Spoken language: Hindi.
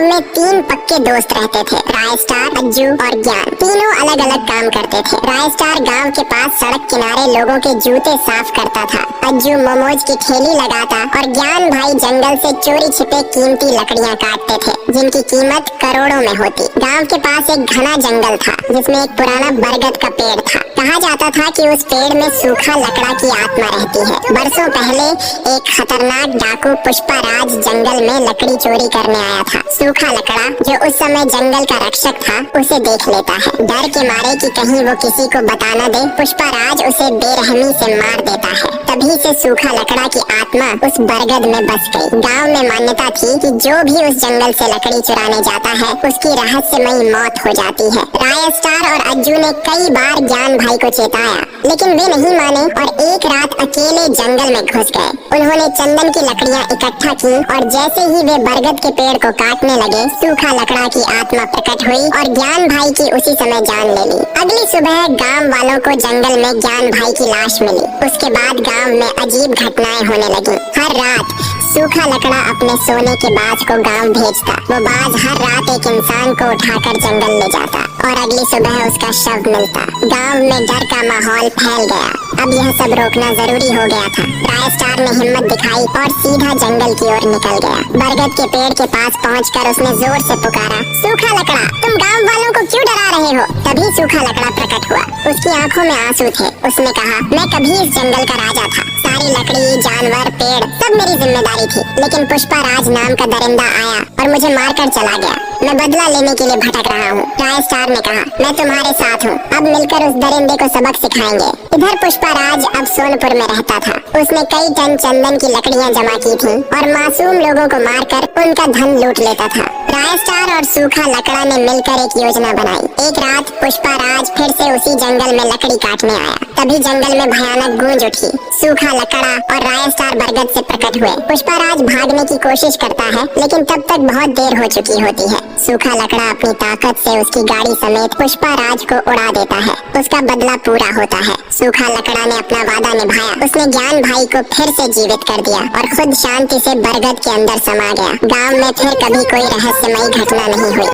गांव में 3 पक्के दोस्त रहते थे, राय स्टार, अज्जू और ज्ञान। तीनों अलग अलग काम करते थे। राय स्टार गांव के पास सड़क किनारे लोगों के जूते साफ करता था, अज्जू मोमोज की ठेली लगाता और ज्ञान भाई जंगल से चोरी छिपे कीमती लकड़ियां काटते थे, जिनकी कीमत करोड़ों में होती। गांव के पास एक घना जंगल था जिसमें एक पुराना बरगद का पेड़ था। कहा जाता था कि उस पेड़ में सूखा लकड़ा की आत्मा रहती है। बरसों पहले एक खतरनाक डाकू पुष्पा राज जंगल में लकड़ी चोरी करने आया था। सूखा लकड़ा, जो उस समय जंगल का रक्षक था, उसे देख लेता है। डर के मारे कि कहीं वो किसी को बता न दे, पुष्पा राज उसे बेरहमी से मार देता है। तभी से सूखा लकड़ा की आत्मा उस बरगद में बस गई। गांव में मान्यता थी कि जो भी उस जंगल से लकड़ी चुराने जाता है उसकी रहस्यमयी मौत हो जाती है। राय स्टार और अज्जू ने कई बार ज्ञान भाई को चेताया, लेकिन वे नहीं माने और एक रात अकेले जंगल में घुस गए। उन्होंने चंदन की लकड़ियां इकट्ठा की और जैसे ही वे बरगद के पेड़ को काटने लगे, सूखा लकड़ा की आत्मा प्रकट हुई और ज्ञान भाई की उसी समय जान ले ली। अगली सुबह गांव वालों को जंगल में ज्ञान भाई की लाश मिली। उसके बाद गांव में अजीब घटनाएं होने लगी। हर रात सूखा लकड़ा अपने सोने के बाज को गांव भेजता। वो बाज हर रात एक इंसान को उठाकर जंगल ले जाता और अगली सुबह उसका शव मिलता। गांव में डर का माहौल फैल गया। अब यह सब रोकना जरूरी हो गया था। राय स्टार ने हिम्मत दिखाई और सीधा जंगल की ओर निकल गया। बरगद के पेड़ के पास पहुंचकर उसने जोर से पुकारा, सूखा लकड़ा, तुम गांव वालों को क्यों डरा रहे हो? तभी सूखा लकड़ा प्रकट हुआ। उसकी आंखों में आंसू थे। उसने कहा, मैं कभी इस जंगल का राजा था। सारी लकड़ी, जानवर, पेड़ सब मेरी जिम्मेदारी थी, लेकिन पुष्पा राज नाम का दरिंदा आया और मुझे मारकर चला गया। मैं बदला लेने के लिए भटक रहा हूँ। राय स्टार ने कहा, मैं तुम्हारे साथ हूँ। अब मिलकर उस दरिंदे को सबक सिखाएंगे। इधर पुष्पा राज अब सोनपुर में रहता था। उसने कई टन चंदन की लकड़ियाँ जमा की थी और मासूम लोगों को मारकर उनका धन लूट लेता था। राय स्टार और सूखा लकड़ा ने मिलकर एक योजना बनाई। एक रात पुष्पा राज फिर से उसी जंगल में लकड़ी काटने आया। तभी जंगल में भयानक गूंज उठी। सूखा लकड़ा और राय स्टार बरगद से प्रकट हुए। पुष्पा राज भागने की कोशिश करता है, लेकिन तब तक बहुत देर हो चुकी होती है। सूखा लकड़ा अपनी ताकत से उसकी गाड़ी समेत पुष्पा राज को उड़ा देता है। उसका बदला पूरा होता है। सूखा लकड़ा ने अपना वादा निभाया। उसने ज्ञान भाई को फिर से जीवित कर दिया और खुद शांति से बरगद के अंदर समा गया। गांव में फिर कभी कोई रहस्यमयी घटना नहीं हुई।